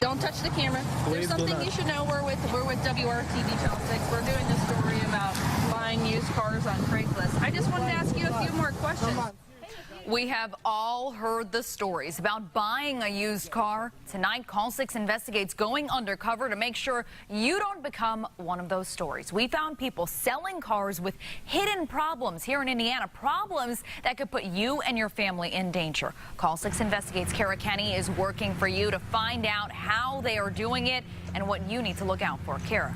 Don't touch the camera. There's something you should know. We're with WRTV Channel 6. We're doing this story about buying used cars on Craigslist. I just wanted to ask you a few more questions. We have all heard the stories about buying a used car. Tonight, Call 6 investigates going undercover to make sure you don't become one of those stories. We found people selling cars with hidden problems here in Indiana, problems that could put you and your family in danger. Call 6 investigates. Kara Kenny is working for you to find out how they are doing it and what you need to look out for. Kara.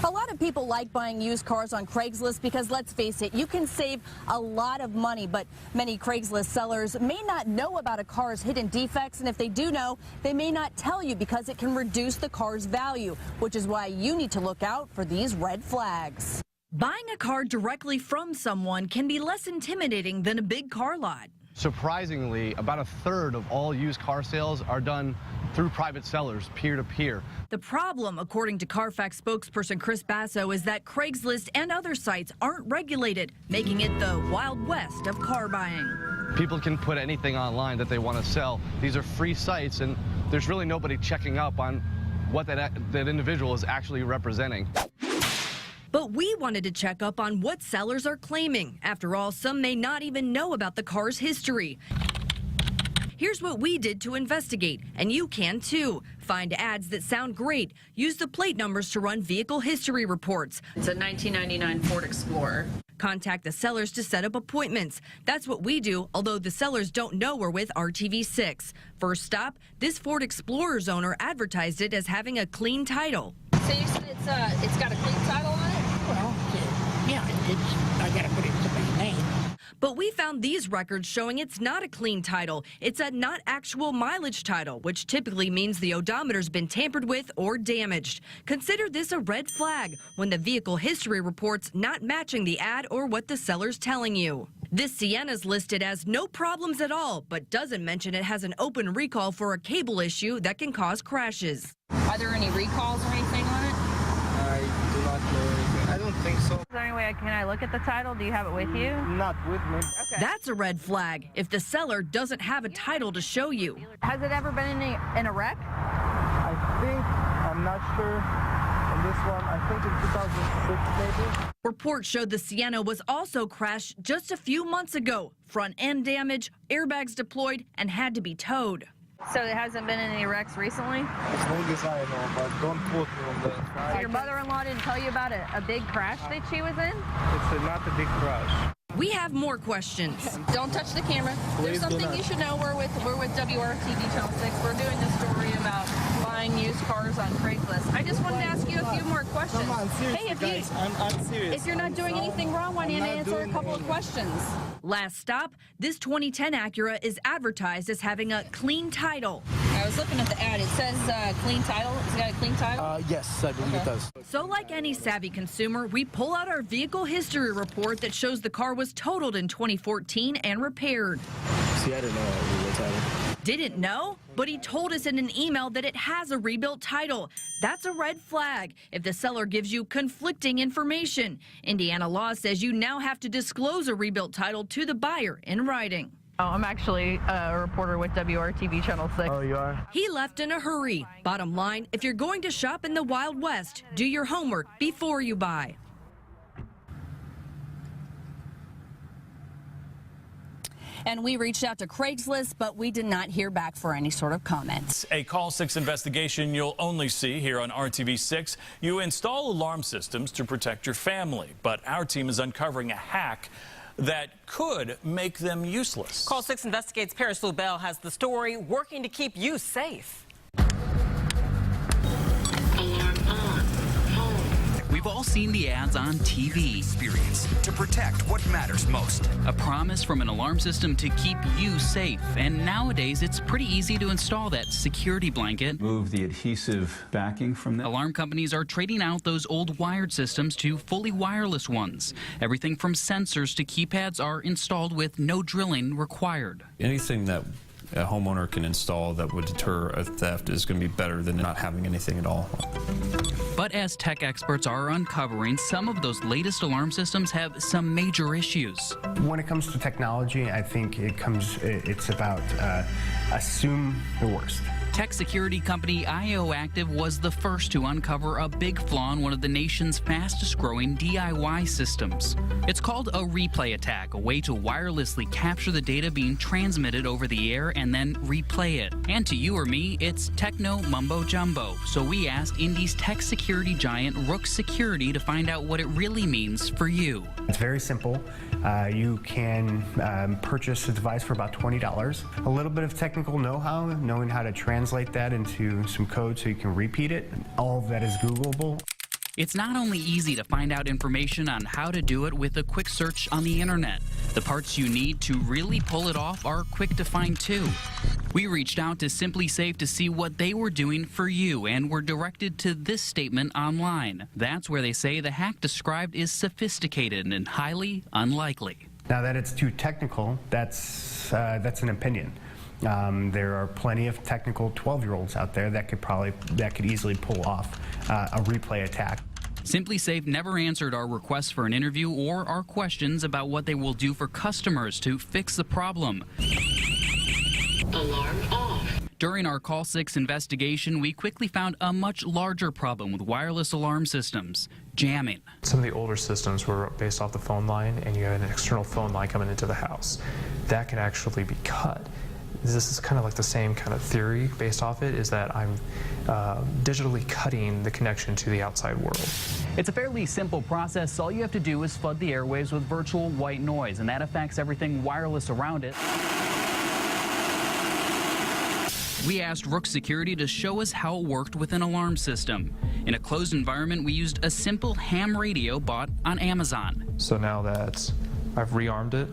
A lot of people like buying used cars on Craigslist because, let's face it, you can save a lot of money, but many Craigslist sellers may not know about a car's hidden defects, and if they do know, they may not tell you because it can reduce the car's value, which is why you need to look out for these red flags. Buying a car directly from someone can be less intimidating than a big car lot. Surprisingly, about a third of all used car sales are done through private sellers, peer-to-peer. The problem, according to Carfax spokesperson Chris Basso, is that Craigslist and other sites aren't regulated, making it the Wild West of car buying. People can put anything online that they want to sell. These are free sites, and there's really nobody checking up on what that individual is actually representing. But we wanted to check up on what sellers are claiming. After all, some may not even know about the car's history. Here's what we did to investigate, and you can too. Find ads that sound great. Use the plate numbers to run vehicle history reports. It's a 1999 Ford Explorer. Contact the sellers to set up appointments. That's what we do, although the sellers don't know we're with RTV6. First stop, this Ford Explorer's owner advertised it as having a clean title. So you said it's got a clean title on it? Well, yeah, I gotta put it in somebody's name. But we found these records showing it's not a clean title. It's a not actual mileage title, which typically means the odometer's been tampered with or damaged. Consider this a red flag when the vehicle history report's not matching the ad or what the seller's telling you. This Sienna's listed as no problems at all, but doesn't mention it has an open recall for a cable issue that can cause crashes. Are there any recalls or anything on it? I do not know anything. I don't think so. Is there any way can I look at the title? Do you have it with you? Not with me. Okay. That's a red flag if the seller doesn't have a title to show you. Has it ever been in a wreck? I think, I'm not sure. On this one, I think in 2006 maybe. Reports showed the Sienna was also crashed just a few months ago. Front end damage, airbags deployed, and had to be towed. So it hasn't been in any wrecks recently? As long as I know, but don't quote me on that. So your mother-in-law didn't tell you about a big crash that she was in? It's not a big crash. We have more questions. Don't touch the camera. There's something you should know. We're with WRTV Channel 6. We're doing this story about buying used cars on Craigslist. I just wanted to ask you a few more questions. Come on, seriously, hey, guys, I'm serious. If you're not doing anything wrong, why don't you answer a couple of questions? Last stop, this 2010 Acura is advertised as having a clean title. I was looking at the ad. It says clean title. It's got a clean title? Yes, I believe it does. So like any savvy consumer, we pull out our vehicle history report that shows the car was totaled in 2014 and repaired. See, I didn't know I was a title. Didn't know? But he told us in an email that it has a rebuilt title. That's a red flag if the seller gives you conflicting information. Indiana law says you now have to disclose a rebuilt title to the buyer in writing. Oh, I'm actually a reporter with WRTV Channel 6. Oh, you are? He left in a hurry. Bottom line, if you're going to shop in the Wild West, do your homework before you buy. And we reached out to Craigslist, but we did not hear back for any sort of comments. A Call 6 investigation you'll only see here on RTV6. You install alarm systems to protect your family, but our team is uncovering a hack that could make them useless. Call 6 investigates. Paris Lubell has the story, working to keep you safe. We've all seen the ads on TV. Experience to protect what matters most. A promise from an alarm system to keep you safe. And nowadays, it's pretty easy to install that security blanket. Move the adhesive backing from that. Alarm companies are trading out those old wired systems to fully wireless ones. Everything from sensors to keypads are installed with no drilling required. Anything that a homeowner can install that would deter a theft is going to be better than not having anything at all. But as tech experts are uncovering, some of those latest alarm systems have some major issues. When it comes to technology, I think it's about assume the worst. Tech security company IO Active was the first to uncover a big flaw in one of the nation's fastest growing DIY systems. It's called a replay attack, a way to wirelessly capture the data being transmitted over the air and then replay it. And to you or me, it's techno mumbo jumbo. So we asked Indy's tech security giant Rook Security to find out what it really means for you. It's very simple. You can purchase a device for about $20. A little bit of technical know-how, knowing how to translate that into some code so you can repeat it. All of that is Googleable. It's not only easy to find out information on how to do it with a quick search on the internet. The parts you need to really pull it off are quick to find too. We reached out to SimpliSafe to see what they were doing for you and were directed to this statement online. That's where they say the hack described is sophisticated and highly unlikely. Now that it's too technical, that's an opinion. There are plenty of technical 12-year-olds out there that could easily pull off a replay attack. SimpliSafe never answered our requests for an interview or our questions about what they will do for customers to fix the problem. Alarm off. During our Call 6 investigation, we quickly found a much larger problem with wireless alarm systems: jamming. Some of the older systems were based off the phone line, and you have an external phone line coming into the house. That can actually be cut. This is kind of like the same kind of theory based off it, is that I'm digitally cutting the connection to the outside world. It's a fairly simple process. All you have to do is flood the airwaves with virtual white noise, and that affects everything wireless around it. We asked Rook Security to show us how it worked with an alarm system. In a closed environment, we used a simple ham radio bought on Amazon. So now that I've rearmed it,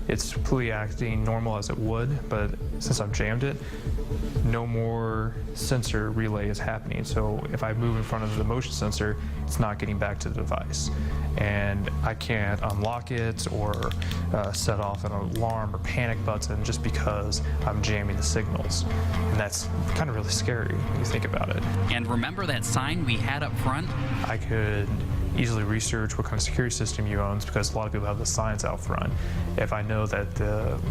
it's completely acting normal as it would, but since I've jammed it, no more sensor relay is happening. So if I move in front of the motion sensor, it's not getting back to the device. And I can't unlock it or set off an alarm or panic button just because I'm jamming the signals. And that's kind of really scary when you think about it. And remember that sign we had up front? I could easily research what kind of security system you own, because a lot of people have the signs out front. If I know that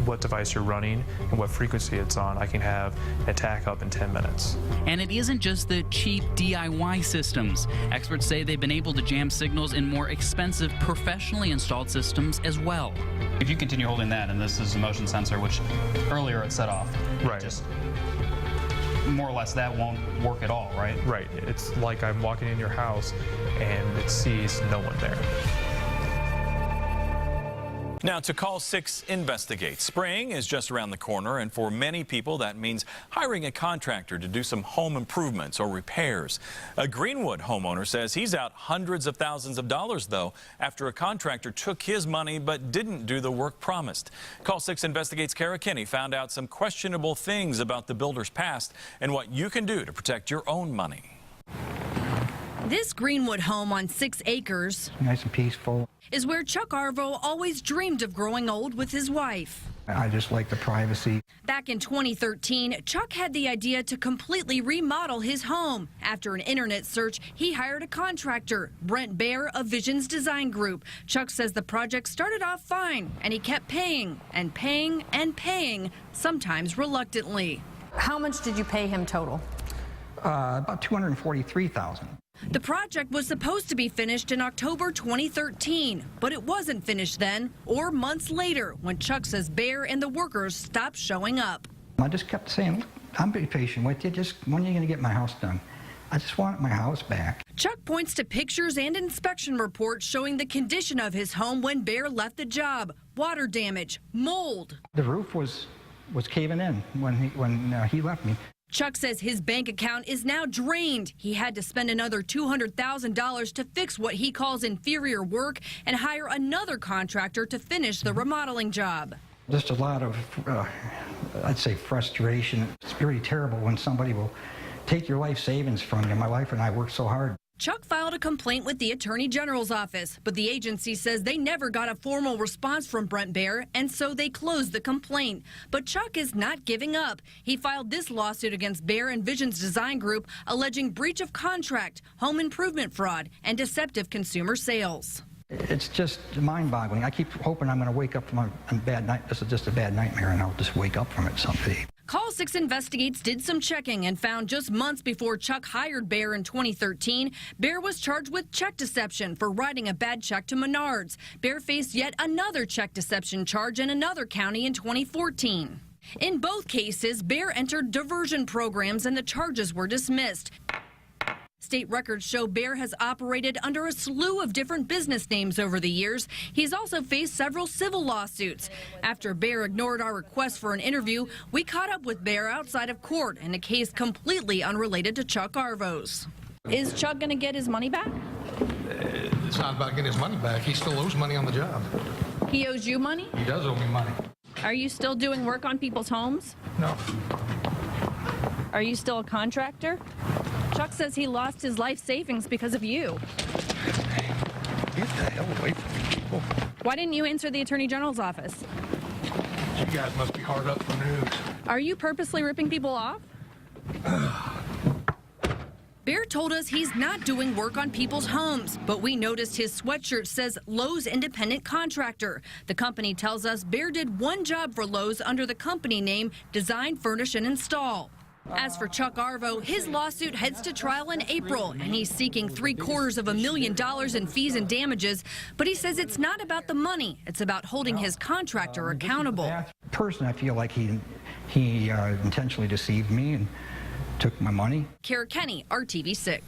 what device you're running and what frequency it's on, I can have an attack up in 10 minutes. And it isn't just the cheap DIY systems. Experts say they've been able to jam signals in more expensive, professionally installed systems as well. If you continue holding that, and this is a motion sensor, which earlier it set off. Right. Just more or less that won't work at all, right? Right. It's like I'm walking in your house and it sees no one there. Now to Call 6 investigate. Spring is just around the corner, and for many people that means hiring a contractor to do some home improvements or repairs. A Greenwood homeowner says he's out hundreds of thousands of dollars, though, after a contractor took his money but didn't do the work promised. Call 6 investigates. Kara Kinney found out some questionable things about the builder's past and what you can do to protect your own money. This Greenwood home on 6 acres, Nice and peaceful. is where Chuck Arvo always dreamed of growing old with his wife. I just like the privacy. Back in 2013, Chuck had the idea to completely remodel his home. After an internet search, he hired a contractor, Brent Baer of Visions Design Group. Chuck says the project started off fine, and he kept paying and paying and paying, sometimes reluctantly. How much did you pay him total? About $243,000. The project was supposed to be finished in October 2013, but it wasn't finished then or months later when Chuck says Baer and the workers stopped showing up. I just kept saying, I'm being patient with you. Just when are you going to get my house done? I just want my house back. Chuck points to pictures and inspection reports showing the condition of his home when Baer left the job. Water damage, mold. The roof was caving in when he left me. Chuck says his bank account is now drained. He had to spend another $200,000 to fix what he calls inferior work and hire another contractor to finish the remodeling job. Just a lot of, I'd say, frustration. It's very terrible when somebody will take your life savings from you. My wife and I worked so hard. Chuck filed a complaint with the Attorney General's office, but the agency says they never got a formal response from Brent Baer, and so they closed the complaint. But Chuck is not giving up. He filed this lawsuit against Baer and Visions Design Group, alleging breach of contract, home improvement fraud, and deceptive consumer sales. It's just mind-boggling. I keep hoping I'm going to wake up from a bad night. This is just a bad nightmare, and I'll just wake up from it someday. Call 6 Investigates did some checking and found just months before Chuck hired Bear in 2013, Bear was charged with check deception for writing a bad check to Menards. Bear faced yet another check deception charge in another county in 2014. In both cases, Bear entered diversion programs and the charges were dismissed. State records show Bear has operated under a slew of different business names over the years. He's also faced several civil lawsuits. After Bear ignored our request for an interview, we caught up with Bear outside of court in a case completely unrelated to Chuck Arvos. Is Chuck going to get his money back? It's not about getting his money back. He still owes money on the job. He owes you money? He does owe me money. Are you still doing work on people's homes? No. Are you still a contractor? Chuck says he lost his life savings because of you. Get the hell away from me, people. Why didn't you answer the Attorney General's office? You guys must be hard up for news. Are you purposely ripping people off? Bear told us he's not doing work on people's homes, but we noticed his sweatshirt says Lowe's Independent Contractor. The company tells us Bear did one job for Lowe's under the company name Design, Furnish, and Install. As for Chuck Arvo, his lawsuit heads to trial in April, and he's seeking $750,000 in fees and damages. But he says it's not about the money. It's about holding his contractor accountable. Personally, I feel like he intentionally deceived me and took my money. Kara Kenny, RTV6.